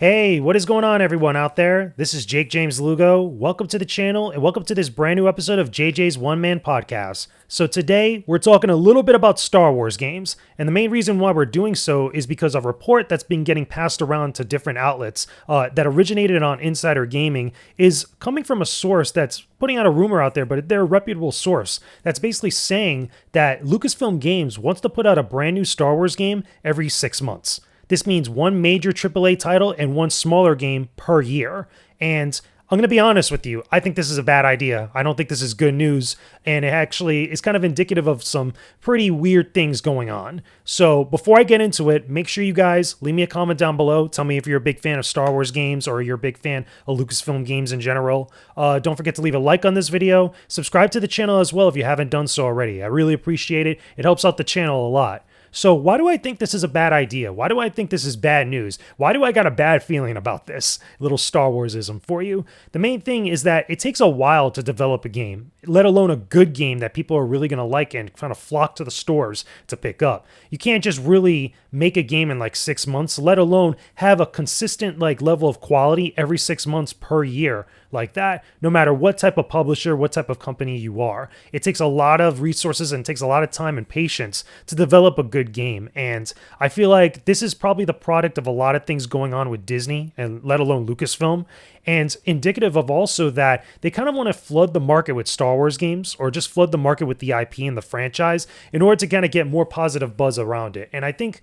Hey, what is going on, everyone out there? This is Jakejames Lugo. Welcome to the channel and welcome to this brand new episode of JJ's One Man Podcast. So today we're talking a little bit about Star Wars games, and the main reason why we're doing so is because a report that's been getting passed around to different outlets that originated on Insider Gaming is coming from a source that's putting out a rumor out there, but they're a reputable source that's basically saying that Lucasfilm Games wants to put out a brand new Star Wars game every 6 months. This means one major AAA title and one smaller game per year. And I'm going to be honest with you, I think this is a bad idea. I don't think this is good news, and it actually is kind of indicative of some pretty weird things going on. So before I get into it, make sure you guys leave me a comment down below. Tell me if you're a big fan of Star Wars games or you're a big fan of Lucasfilm games in general. Don't forget to leave a like on this video. Subscribe to the channel as well if you haven't done so already. I really appreciate it. It helps out the channel a lot. So why do I think this is a bad idea? Why do I think this is bad news? Why do I got a bad feeling about this? Little Star Warsism for you. The main thing is that it takes a while to develop a game, let alone a good game that people are really going to like and kind of flock to the stores to pick up. You can't just really make a game in like 6 months, let alone have a consistent level of quality every 6 months per year like that, no matter what type of publisher, what type of company you are. It takes a lot of resources and takes a lot of time and patience to develop a good game. And I feel like this is probably the product of a lot of things going on with Disney and let alone Lucasfilm, and indicative of also that they kind of want to flood the market with Star Wars games or just flood the market with the IP and the franchise in order to kind of get more positive buzz around it. And I think,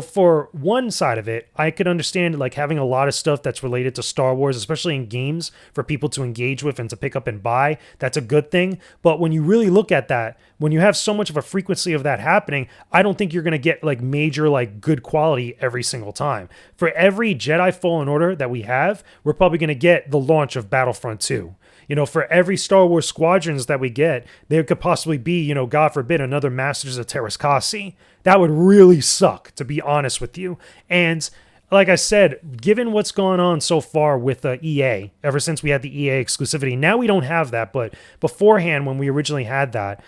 for one side of it, I could understand having a lot of stuff that's related to Star Wars, especially in games for people to engage with and to pick up and buy. That's a good thing. But when you really look at that, when you have so much of a frequency of that happening, I don't think you're going to get major good quality every single time. For every Jedi Fallen Order that we have, we're probably going to get the launch of Battlefront 2. For every Star Wars Squadrons that we get, there could possibly be, God forbid, another Masters of Terrascasi. That would really suck, to be honest with you. And like I said, given what's gone on so far with EA, ever since we had the EA exclusivity, now we don't have that, but beforehand, when we originally had that,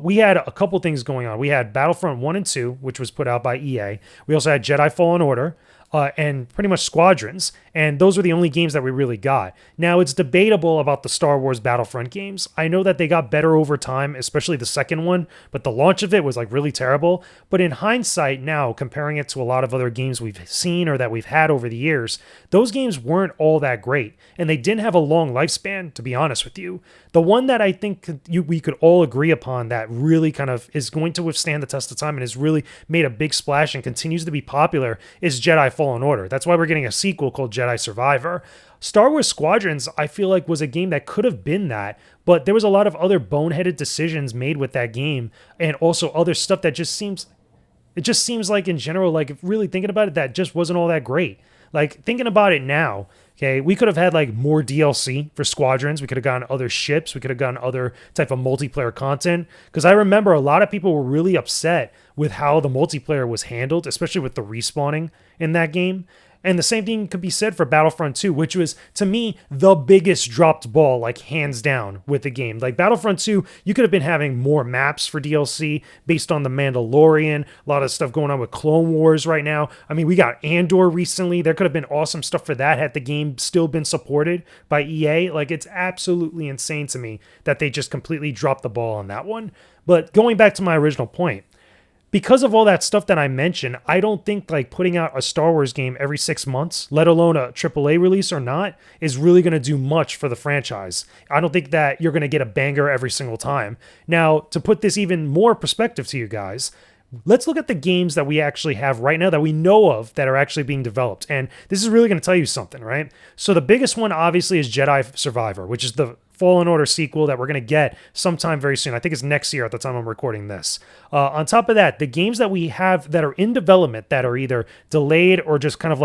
we had a couple things going on. We had Battlefront 1 and 2, which was put out by EA. We also had Jedi Fallen Order, and pretty much Squadrons, and those were the only games that we really got. Now, it's debatable about the Star Wars Battlefront games. I know that they got better over time, especially the second one, but the launch of it was really terrible. But in hindsight now, comparing it to a lot of other games we've seen or that we've had over the years, those games weren't all that great, and they didn't have a long lifespan, to be honest with you. The one that I think we could all agree upon that really kind of is going to withstand the test of time and has really made a big splash and continues to be popular is Jedi Fallen Order. That's why we're getting a sequel called Jedi Survivor. Star Wars Squadrons, I feel like, was a game that could have been that, but there was a lot of other boneheaded decisions made with that game, and also other stuff that just seems like in general, if really thinking about it, that just wasn't all that great. Thinking about it now, okay, we could have had more DLC for Squadrons. We could have gotten other ships. We could have gotten other type of multiplayer content. Because I remember a lot of people were really upset with how the multiplayer was handled, especially with the respawning in that game. And the same thing could be said for Battlefront 2, which was, to me, the biggest dropped ball, hands down, with the game. Battlefront 2, you could have been having more maps for DLC based on The Mandalorian, a lot of stuff going on with Clone Wars right now. I mean, we got Andor recently. There could have been awesome stuff for that had the game still been supported by EA. It's absolutely insane to me that they just completely dropped the ball on that one. But going back to my original point, because of all that stuff that I mentioned, I don't think putting out a Star Wars game every 6 months, let alone a AAA release or not, is really going to do much for the franchise. I don't think that you're going to get a banger every single time. Now, to put this even more perspective to you guys, let's look at the games that we actually have right now that we know of that are actually being developed. And this is really going to tell you something, right? So the biggest one, obviously, is Jedi Survivor, which is the Fallen Order sequel that we're going to get sometime very soon. I think it's next year at the time I'm recording this. On top of that, the games that we have that are in development that are either delayed or just kind of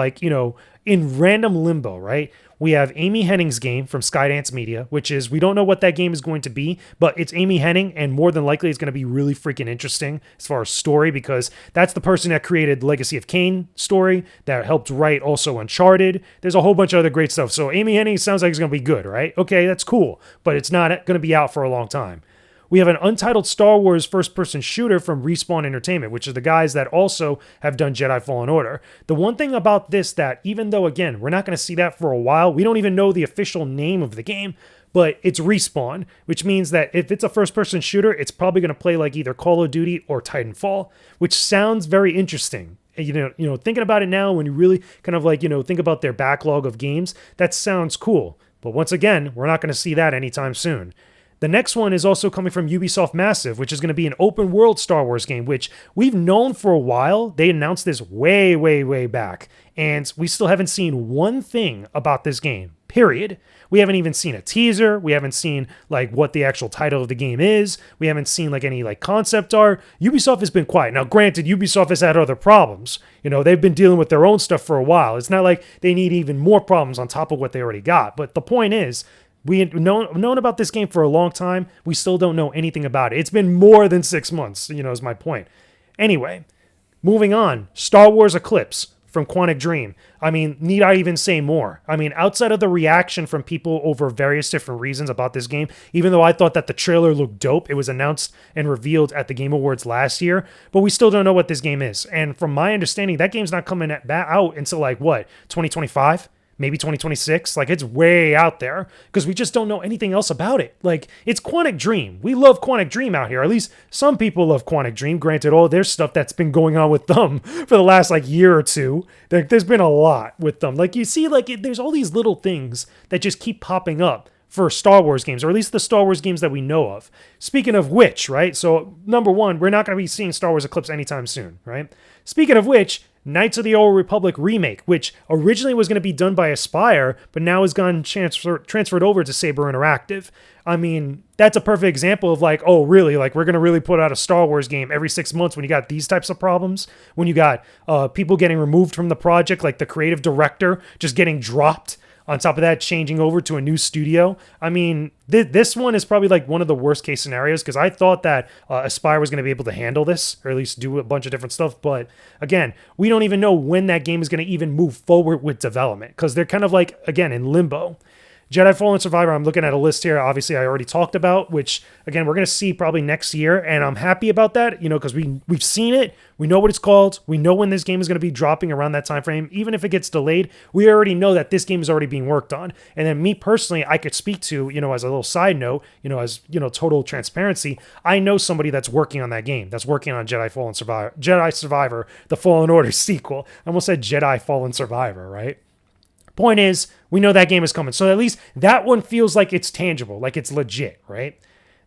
in random limbo, right? We have Amy Hennig's game from Skydance Media, which is, we don't know what that game is going to be, but it's Amy Hennig, and more than likely it's going to be really freaking interesting as far as story, because that's the person that created Legacy of Kain story, that helped write also Uncharted. There's a whole bunch of other great stuff. So Amy Hennig sounds like it's going to be good, right? Okay, that's cool, but it's not going to be out for a long time. we have an Untitled Star Wars first-person shooter from Respawn Entertainment, which is the guys that also have done Jedi Fallen Order. The one thing about this that, even though, again, we're not going to see that for a while, we don't even know the official name of the game, but it's Respawn, which means that if it's a first-person shooter, it's probably going to play like either Call of Duty or Titanfall, which sounds very interesting. Thinking about it now, when you really kind of like, think about their backlog of games, that sounds cool. But once again, we're not going to see that anytime soon. The next one is also coming from Ubisoft Massive, which is going to be an open world Star Wars game, which we've known for a while. They announced this way, way, way back. And we still haven't seen one thing about this game, period. We haven't even seen a teaser. We haven't seen like what the actual title of the game is. We haven't seen like any like concept art. Ubisoft has been quiet. Now, granted, Ubisoft has had other problems. They've been dealing with their own stuff for a while. It's not like they need even more problems on top of what they already got. But the point is, we've known about this game for a long time. We still don't know anything about it. It's been more than 6 months, is my point. Anyway, moving on. Star Wars Eclipse from Quantic Dream. Need I even say more? Outside of the reaction from people over various different reasons about this game, even though I thought that the trailer looked dope, it was announced and revealed at the Game Awards last year, but we still don't know what this game is. And from my understanding, that game's not coming out until 2025? Maybe 2026. It's way out there because we just don't know anything else about it. It's Quantic Dream. We love Quantic Dream out here. At least some people love Quantic Dream. Granted, all their stuff that's been going on with them for the last year or two. There's been a lot with them. You see, there's all these little things that just keep popping up for Star Wars games, or at least the Star Wars games that we know of. Speaking of which, right? So, number one, we're not going to be seeing Star Wars Eclipse anytime soon, right? Speaking of which, Knights of the Old Republic Remake, which originally was going to be done by Aspyr, but now has gotten transferred over to Saber Interactive. That's a perfect example of oh, really? We're going to really put out a Star Wars game every 6 months when you got these types of problems? When you got people getting removed from the project, like the creative director just getting dropped? On top of that, changing over to a new studio. This one is probably one of the worst case scenarios because I thought that Aspyr was going to be able to handle this, or at least do a bunch of different stuff. But again, we don't even know when that game is going to even move forward with development because they're kind of again, in limbo. Jedi Fallen Survivor, I'm looking at a list here, obviously I already talked about, which, again, we're going to see probably next year, and I'm happy about that, because we've seen it, we know what it's called, we know when this game is going to be dropping around that time frame. Even if it gets delayed, we already know that this game is already being worked on. And then me personally, I could speak to, as a little side note, as, total transparency, I know somebody that's working on that game, that's working on Jedi Survivor, the Fallen Order sequel. I almost said Jedi Fallen Survivor, right? Point is, we know that game is coming. So at least that one feels like it's tangible, like it's legit, right?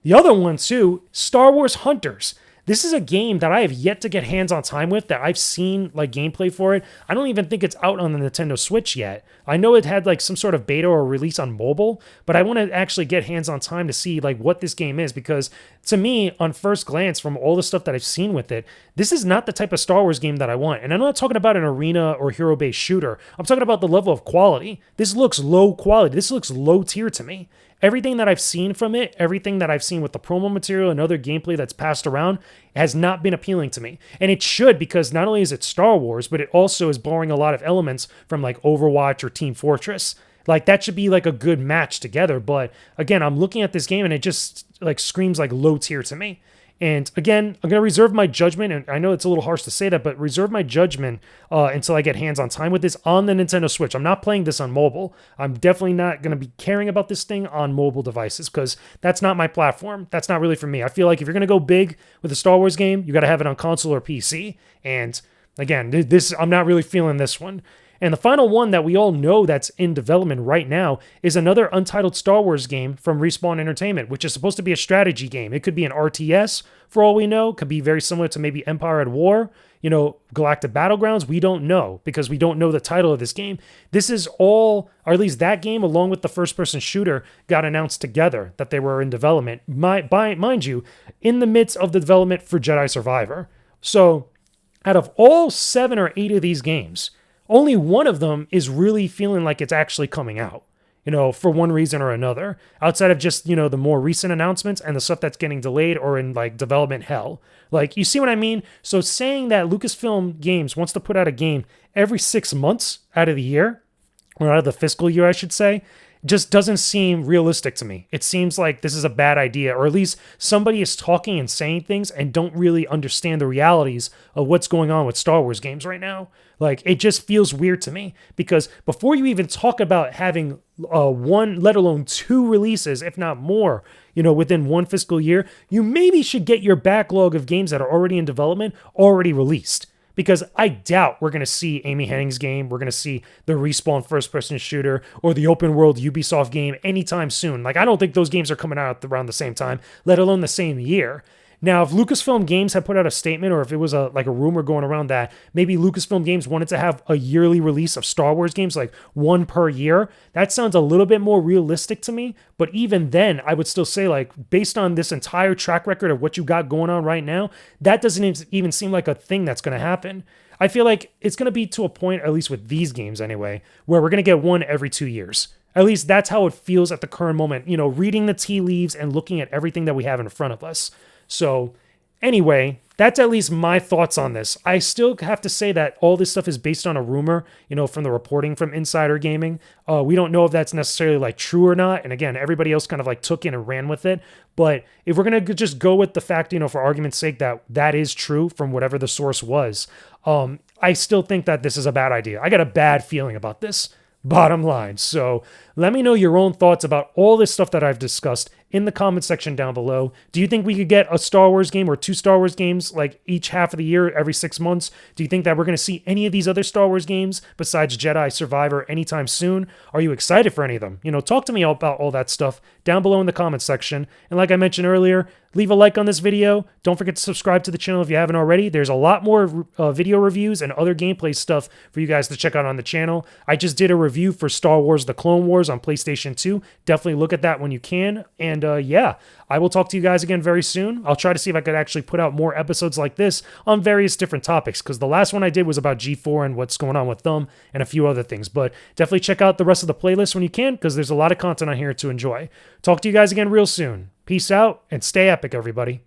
The other one too, Star Wars Hunters. This is a game that I have yet to get hands-on time with, that I've seen gameplay for it. I don't even think it's out on the Nintendo Switch yet. I know it had some sort of beta or release on mobile, but I want to actually get hands-on time to see what this game is, because to me, on first glance, from all the stuff that I've seen with it, this is not the type of Star Wars game that I want. And I'm not talking about an arena or hero-based shooter. I'm talking about the level of quality. This looks low quality. This looks low tier to me. Everything that I've seen from it, everything that I've seen with the promo material and other gameplay that's passed around has not been appealing to me. And it should, because not only is it Star Wars, but it also is borrowing a lot of elements from Overwatch or Team Fortress. That should be a good match together. But again, I'm looking at this game and it just screams low tier to me. And again, I'm going to reserve my judgment, and I know it's a little harsh to say that, but reserve my judgment until I get hands-on time with this on the Nintendo Switch. I'm not playing this on mobile. I'm definitely not going to be caring about this thing on mobile devices because that's not my platform. That's not really for me. I feel like if you're going to go big with a Star Wars game, you got to have it on console or PC. And again, I'm not really feeling this one. And the final one that we all know that's in development right now is another Untitled Star Wars game from Respawn Entertainment, which is supposed to be a strategy game. It could be an RTS, for all we know. Could be very similar to maybe Empire at War, Galactic Battlegrounds. We don't know because we don't know the title of this game. This is all, or at least that game, along with the first-person shooter, got announced together that they were in development. Mind you, in the midst of the development for Jedi Survivor. So, out of all 7 or 8 of these games, only one of them is really feeling like it's actually coming out, for one reason or another, outside of just, the more recent announcements and the stuff that's getting delayed or in development hell. You see what I mean? So saying that Lucasfilm Games wants to put out a game every 6 months out of the year, or out of the fiscal year, I should say, just doesn't seem realistic to me. It seems like this is a bad idea, or at least somebody is talking and saying things and don't really understand the realities of what's going on with Star Wars games right now. Like, it just feels weird to me, because before you even talk about having one, let alone two releases, if not more, within one fiscal year, you maybe should get your backlog of games that are already in development already released. Because I doubt we're going to see Amy Hennig's game, we're going to see the Respawn first-person shooter, or the open-world Ubisoft game anytime soon. Like, I don't think those games are coming out around the same time, let alone the same year. Now, if Lucasfilm Games had put out a statement, or if it was a rumor going around that maybe Lucasfilm Games wanted to have a yearly release of Star Wars games, like one per year, that sounds a little bit more realistic to me. But even then, I would still say, like, based on this entire track record of what you got going on right now, that doesn't even seem like a thing that's going to happen. I feel like it's going to be to a point, at least with these games anyway, where we're going to get one every 2 years. At least that's how it feels at the current moment, reading the tea leaves and looking at everything that we have in front of us. So anyway, that's at least my thoughts on this. I still have to say that all this stuff is based on a rumor, from the reporting from Insider Gaming. We don't know if that's necessarily like true or not. And again, everybody else kind of like took in and ran with it. But if we're going to just go with the fact, for argument's sake, that that is true from whatever the source was, I still think that this is a bad idea. I got a bad feeling about this. Bottom line. So let me know your own thoughts about all this stuff that I've discussed in the comment section down below. Do you think we could get a Star Wars game or two Star Wars games like each half of the year, every 6 months? Do you think that we're going to see any of these other Star Wars games besides Jedi Survivor anytime soon? Are you excited for any of them? Talk to me about all that stuff down below in the comment section. And like I mentioned earlier, leave a like on this video. Don't forget to subscribe to the channel if you haven't already. There's a lot more video reviews and other gameplay stuff for you guys to check out on the channel. I just did a review for Star Wars The Clone Wars on PlayStation 2. Definitely look at that when you can. And yeah, I will talk to you guys again very soon. I'll try to see if I could actually put out more episodes like this on various different topics, because the last one I did was about G4 and what's going on with them and a few other things. But definitely check out the rest of the playlist when you can, because there's a lot of content on here to enjoy. Talk to you guys again real soon. Peace out and stay epic, everybody.